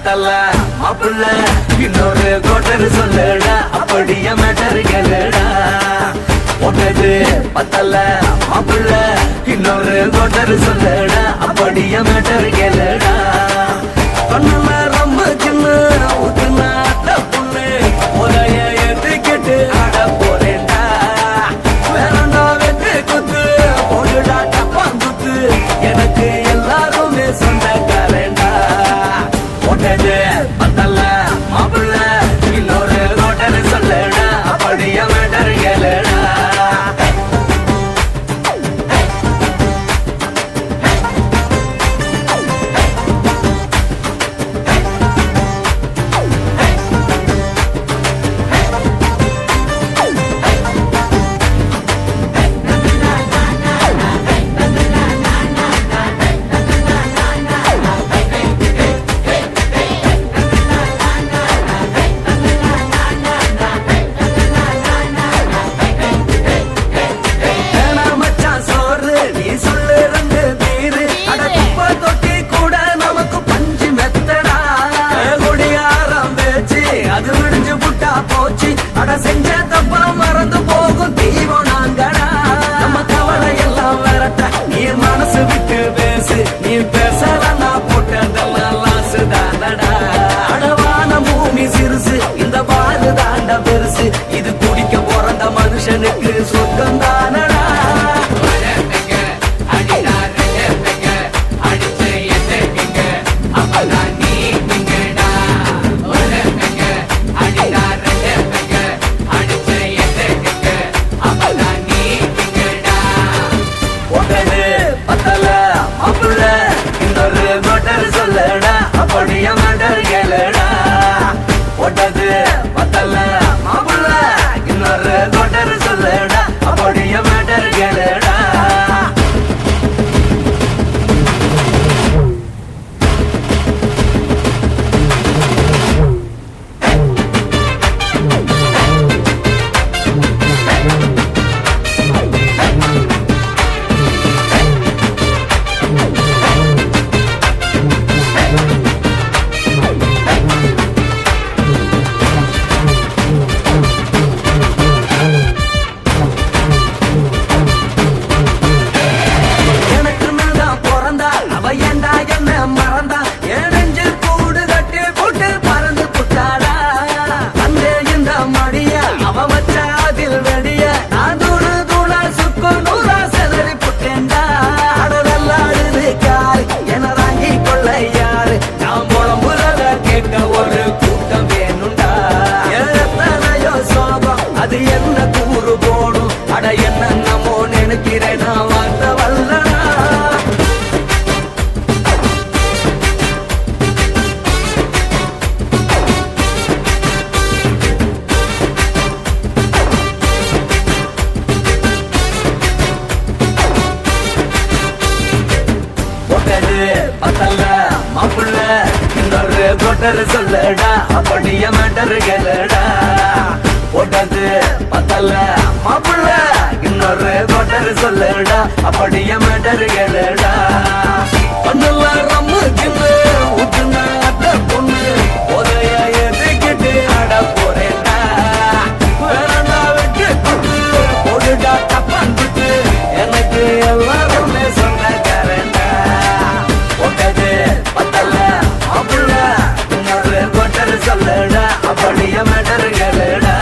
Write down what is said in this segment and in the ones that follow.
பத்தல மாப்பிள்ள இன்னொரு கோட்டர் சொல்லுடா அப்படியே மேட்டர் கேளுடா ஒட்டது பத்தல மாப்பிள்ள இன்னொரு கோட்டர் சொல்லுடா அப்படியே மேட்டர் கேளுடா கண்ணுல ரொம்ப சின்ன ஊத்துனா பொண்ணு உரைய ஏத்துக்கிட்டு ஆட போறேன்டா வேறண்டா வெட்டு குத்து போடுடா டப்பாங்குத்து எனக்கு எல்லாருமே சொந்தக்காரண்டா ஒட்டது பத்தல மாப்பிள்ள இன்னொரு கோட்டர் சொல்லுடா அப்படியே மேட்டர் கேளுடா செஞ்ச தப்பா மறந்து போகும் தீவம் நாங்கடா நம்ம கவலை எல்லாம் வரட்ட நீ மனசு விட்டு பேசு நீ பேசலன்னா போட்டதெல்லாம் லாசு தானடா அடவான பூமி சிறுசு இந்த பாரு தாண்ட பெருசு இது குடிக்க பிறந்த மனுஷனுக்கு சொர்க்கம் தானடா அப்படியே மேட்டர் கேளுடா ஒட்டது பத்தல மாப்பிள்ள இன்னொரு கோட்டர் சொல்லுடா அப்படியே மேட்டர் கேளுடா அது என்ன கூறு போடும் அட என்ன நம்மோ நினைக்கிறேன் நான் வார்த்தை வல்லடா ஒட்டது பத்தல மாப்பிள்ள இன்னொரு கோட்டர் சொல்லுடா அப்படியே மேட்டர் கேளுடா ஒட்டது பத்தல மாப்பிள்ள இன்னொரு கோட்டர் சொல்லுடா அப்படியே மேட்டர் கேளுடா ஒண்ணுல ரொம்ப சின்ன ஊத்துனா பொண்ணு உதய எதுக்கிட்டு ஆட போறேன்டா வேறண்டா வெட்டு குத்து போடுடா டப்பாங்குத்து எனக்கு எல்லாருமே சொந்தக்காரண்டா ஒட்டது பத்தல மாப்பிள்ள இன்னொரு கோட்டர் சொல்லுடா அப்படியே மேட்டர் கேளுடா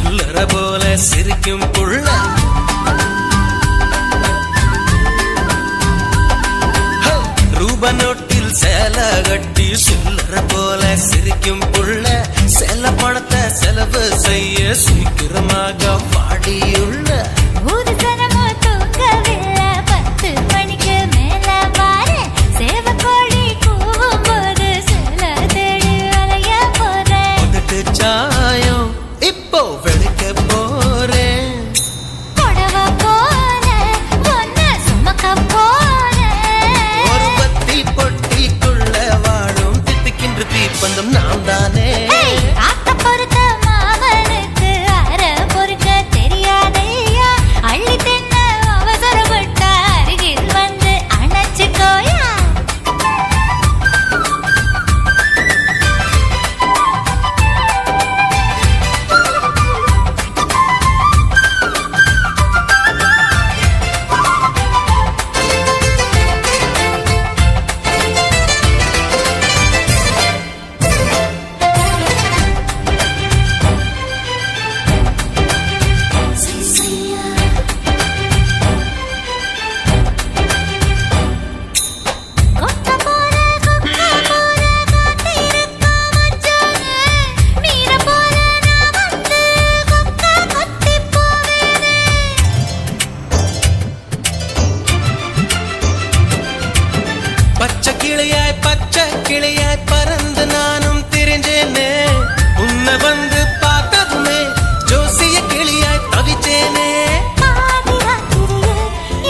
சில்லற போல சிரிக்கும் புள்ள. ரூப நோட்டில் சேலை கட்டி சில்லற போல சிரிக்கும் புள்ள. செல்ல பணத்தை செலவு செய்ய சீக்கிரமாக பாடியுள்ள. ஒரு சனமோ தூங்கவில்லை 10 மணிக்கு மேல பாரு. சேவக்கோழி கூவும் போது சில தேடி அலைய போறேன். சாயம் இப்போ வெளுக்க போறேன். புடவ போல ஒன்ன சுமக்க போறேன். ஒரு பத்தி பொட்டிக்குள்ள வாழும் தித்திக்கின்ற தீப்பந்தம் நாம் தானே. காத்த பொறுத்த மாமனுக்கு அற பொறுக்க தெரியாதையா. அள்ளி தின்ன அவசரப்பட்ட அருகில் வந்து அணைச்சுக்கோயா. கொக்க போற கொக்க போற காத்திருக்கா மச்சானே. மீற போல நான் வந்து கொக்க கொத்தி போவேனே. பச்சை கிளியாய் பறந்து நானும் திரிஞ்சேனே. உன்னை வந்து பார்த்ததுமே ஜோசிய கிளியாய் தவிச்சேனே. பாதி ராத்திரியில்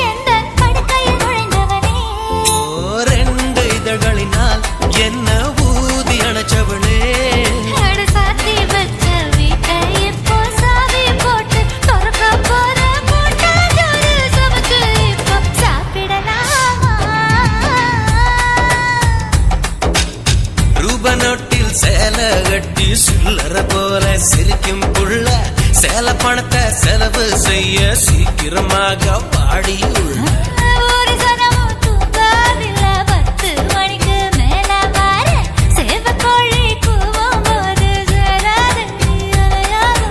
எந்தன் படுக்கையில் நுழைந்தவனே. ரெண்டு இதழ்களினால் என்ன ஊதி அணைச்சவளே. அட சாத்தி வச்ச வீட்டை இப்போ சாவி போட்டு திறக்க போற மூட்டை ஜோறு சமைச்சு இப்போ சாப்பிடலாமா? ரூப நோட்டில் சேலை கட்டி சில்லற போல சிரிக்கும் புள்ள. சேலை பணத்தை செலவு செய்ய சீக்கிரமாக பாடியுள்ள. ஒரு சனமும் தூங்கவில்லை 10 மணிக்கு மேல பாரு. சேவக்கோழி கூவும் போது சேராது அலையாது.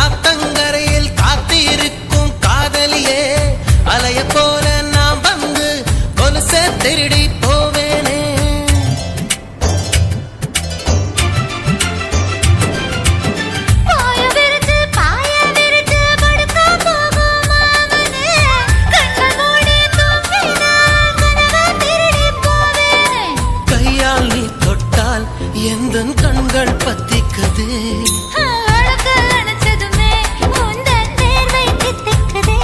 ஆத்தங்கரையில் காத்திருக்கும் காதலியே. அலைய போல நான் வந்து கொலுச திருடி போவேனே. பாய விரிச்சு படுக்க போகும் மாமனே. கண்ண மூடி தூங்கினா கனவை திருடி போவேனே. கையால் நீ தொட்டால் எந்தன் கண்கள் பத்திக்குது. அழகு அணைச்சதுமே உந்தன் தேர்வை தித்திக்குதே.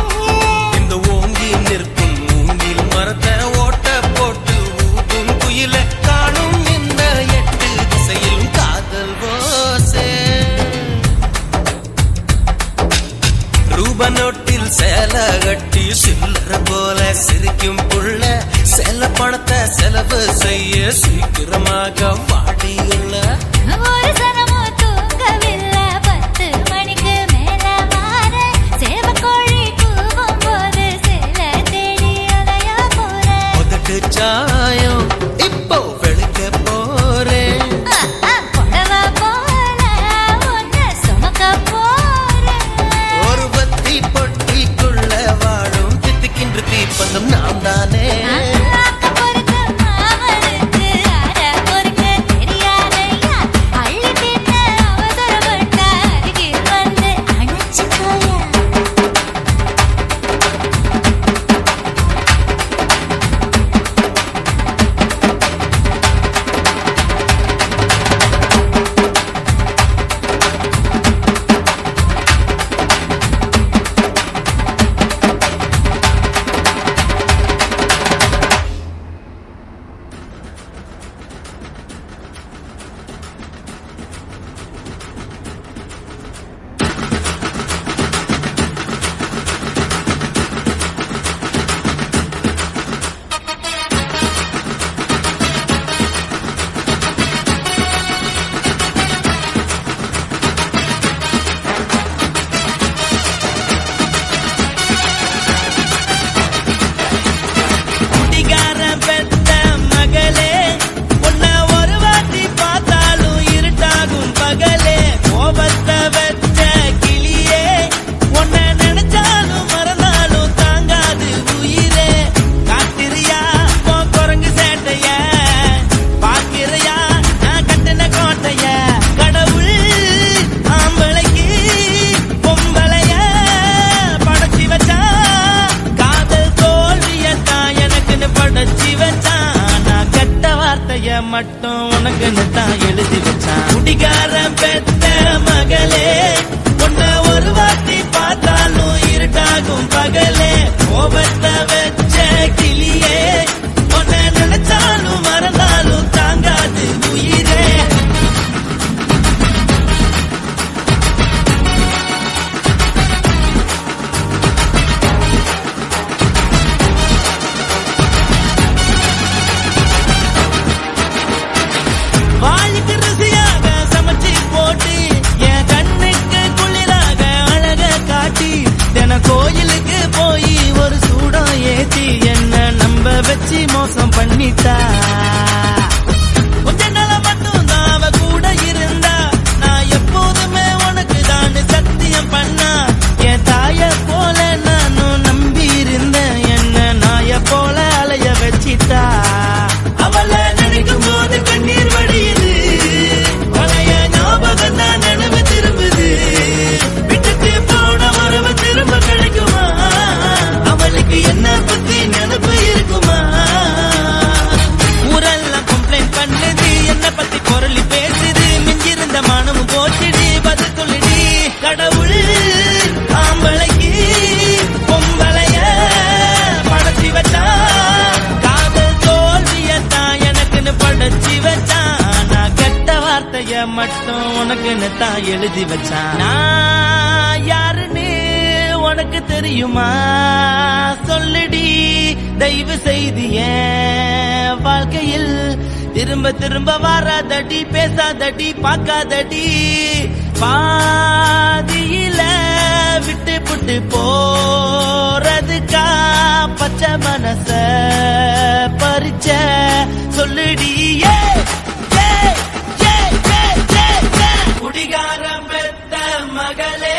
இந்த ஓங்கி நிற்கும் மூங்கில் மரத்தை ஓட்ட போட்டு ஊதும் குயில காணும் இந்த 8 திசையிலும் காதல் ஓசை. ரூப நோட்டில் சேலை கட்டி சில்லற போல சிரிக்கும் புள்ள. செல்ல பணத்தை செலவு செய்ய சீக்கிரமாக பாடியுள்ள. ஒரு சனமோ தூங்கவில்லை 10 மணிக்கு மேல பாரு. சேவக்கோழி கூவும் போது சில தேடி அலைய போறேன். சாயம் இப்போ வெளுக்க போறேன். புடவ போல ஒன்ன சுமக்க போறேன். ஒரு பத்தி பொட்டிக்குள்ள வாழும் தித்திக்கின்ற தீப்பந்தம் நாம் தானே. காத்த பொறுத்த மாமனுக்கு அற பொறுக்க தெரியாதையா. வார்த்தைய மட்டும் உனக்குன்னு தான் எழுதி வச்சான். குடிகாரன் பெத்த மகளே, உன்னை ஒரு வாட்டி பார்த்தாலும் இருட்டாகும் பகலே. கோபத்தை வச்ச கிளியே, உன்னை நினைச்சாலும் மறந்தாலும் தாங்காது உயிரே. வாளுக்கு ருசியாக சமைச்சு போட்டு என் கண்ணுக்கு குளிராக அழக காட்டி தின கோயிலுக்கு போய் ஒரு சூடம் ஏத்தி என்ன நம்ப வச்சு மோசம் பண்ணிட்டா. கொஞ்ச நாள மட்டும் தான் அவ கூட இருந்தா, நான் எப்போதுமே உனக்கு தான் சத்தியம் பண்ணா. என் தாய போல நானும் நம்பி இருந்தேன், என்ன நாய போல அலைய வச்சிட்டா. அவளை நினைக்கும் போது கண்ணீர் வடியுது, பழைய ஞாபகம் தான் நினைவு திரும்புது. விட்டுட்டு போன உறவு திரும்ப கிடைக்குமா? அவளுக்கு என்ன பத்தி நினைப்பு இருக்குமா? ஊரெல்லாம் கம்ப்ளைண்ட் பண்ணுது, என்ன பத்தி பொருளி பேசுது. மிஞ்சிருந்த மானமும் போச்சுடி, பதில் சொல்லுடி. கடவுள் ஆம்பளைக்கு பொம்பளைய படைச்சி வச்சா, காதல் தோல்வியத்தான் எனக்குன்னு படைச்சி வச்சான். நான் கெட்ட வார்த்தைய மட்டும் உனக்குன்னு தான் எழுதி வச்சான். நான் யாருன்னு உனக்கு தெரியுமா? சொல்லுடி தயவு செய்து என் வாழ்க்கையில் திரும்ப திரும்ப வராதடி, பேசாதடி, பார்க்காதடி. பாதியில விட்டு புட்டு போறதுக்கா பச்சை மனச பறிச்ச சொல்லுடி. குடிகாரம் பெத்த மகளே,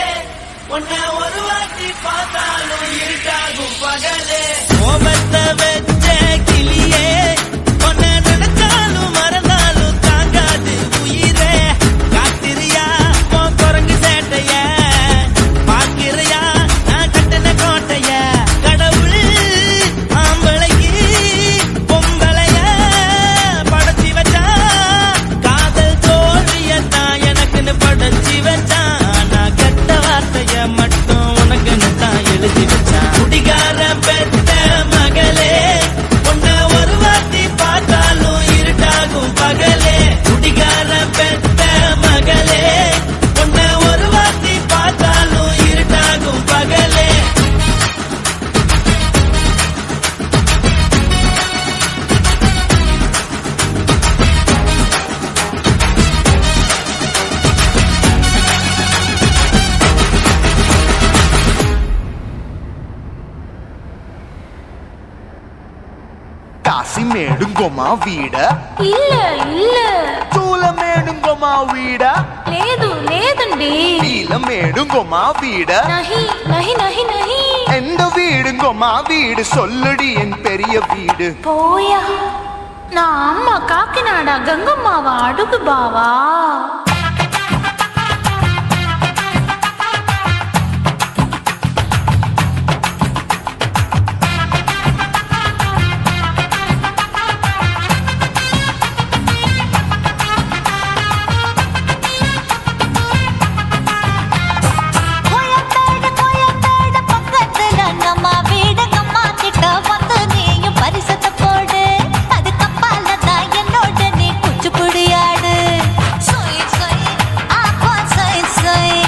உன்னை ஒரு வாட்டி பார்த்தாலும் இருட்டாகும் பகலே. கோபத்தை வச்ச கிளியே, உன்னை நினைச்சாலும் மறந்தாலும் தாங்காது உயிரே. காத்திரியா உன் குரங்கு சேட்டைய, பாக்கிறையா நான் கட்டின கோட்டைய. கடவுள் ஆம்பளைக்கு பொம்பளைய படைச்சி வச்சா, காதல் தோல்வியத்தான் எனக்குன்னு படைச்சி வச்சான். நான் கெட்ட வார்த்தைய மட்டும் உனக்குன்னு தான் எழுதி வச்சான். குடிகார பெத்த மகளே, உன்னை ஒரு வாட்டி பார்த்தாலும் இருட்டாகும் பகலே. குடிகார பெத்த மகளே, உன்னை ஒரு வாட்டி பார்த்தாலும் இருட்டாகும் பகலே. కాశీమేడుంగోమా వీడ இல்ல இல்ல చూలమేడుంగోమా వీడ లేదు లేదండి. నీలమేడుంగోమా వీడ நஹி நஹி நஹி நஹி. எந்த வீடுங்கோமா வீடு சொல்லுடி என் பெரிய வீடு. போயா, நான் அம்மா காக்கிநாடா கங்கம்மாவா அடுகு பாவா. கோயம்பேடு பக்கத்துல நம்ம வீடு, அம்மா கிட்ட வந்து நீயும் பரிசத்தை போடு. அது கப்பால தான் என்னோட நீ குச்சிப்புடியாடு. சொய் சொய் ஆப்பா சொய் சொய்,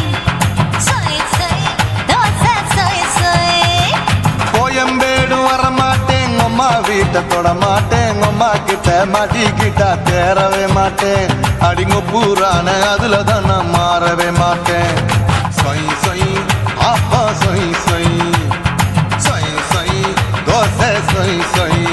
சொய் சொய் தோசை சொய் சொய். கோயம்பேடு வரமாட்டேன், அம்மா வீட்டை தொட மாட்டேன். அம்மா கிட்ட மாட்டிக்கிட்டா தேரவே மாட்டேன். அடிங்க பூரான அதுல தான் நான் மாறவே மாட்டேன். சொய் சொய் ஆப்பா சொய் சொய், சொய் சொய் தோசை சொய் சொய்.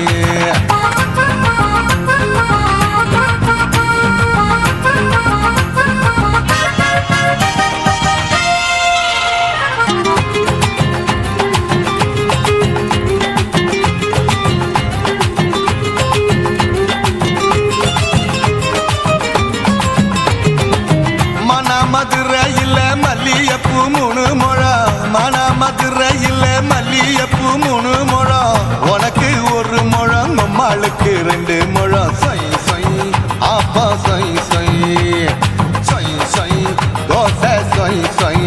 மதுரையில் மல்லியப்பூ 3 முழம், மதுரையில் மல்லியப்பூ 3 முழம். உனக்கு ஒரு ஆப்பா சொய் சொய் சொய் சொய் தோசை சொய் சொய்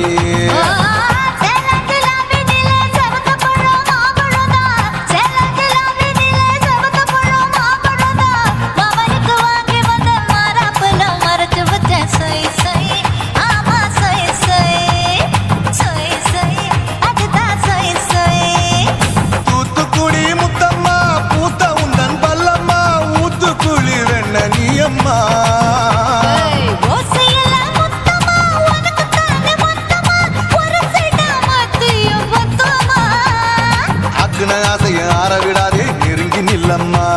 தூத்துக்குடி முத்தம்மா பூத்த உந்தன் பல்லம்மா ஊத்துக்குழி வெண்ண நீயம்மா அக்குன ஆசைய ஆற விடாதே நெருங்கி நில்லம்மா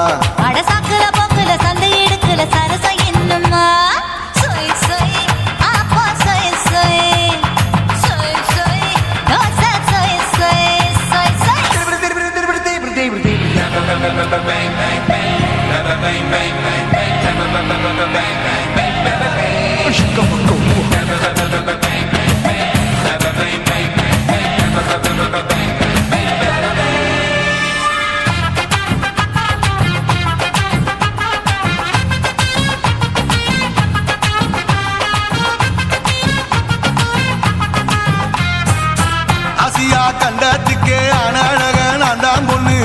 ஆசியா கண்டத்துக்கே அனழக நான் பொண்ணு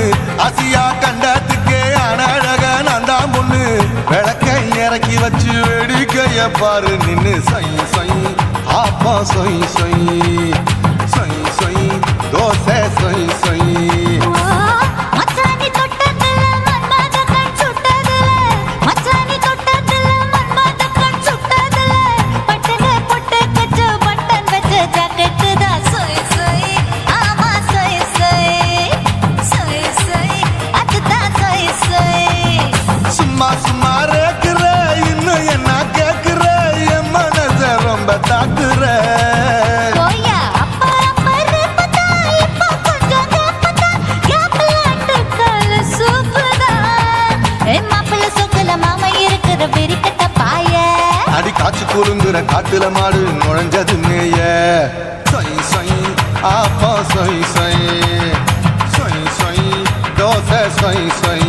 ஆசியா கண்டத்துக்கே அனழக நான் பொண்ணு விளக்கை இறக்கி வச்சு வேடிக்கைய பாரு நின்னு சொய் சொய் ஆப்பா சொய் சொய் சொய் சொய் தோசை சொய் சொய் சும்மா சும்மா ரேக்குற இன்னும் என்ன கேக்குற என் மனச ரொம்ப தாக்குற அடி காய்ச்சி குலுங்குற காட்டுல மாடு நுழைஞ்சது மேய சொய் சொய் ஆப்பா சொய் சொய் சொய் சொய் தோசை சொய் சொய்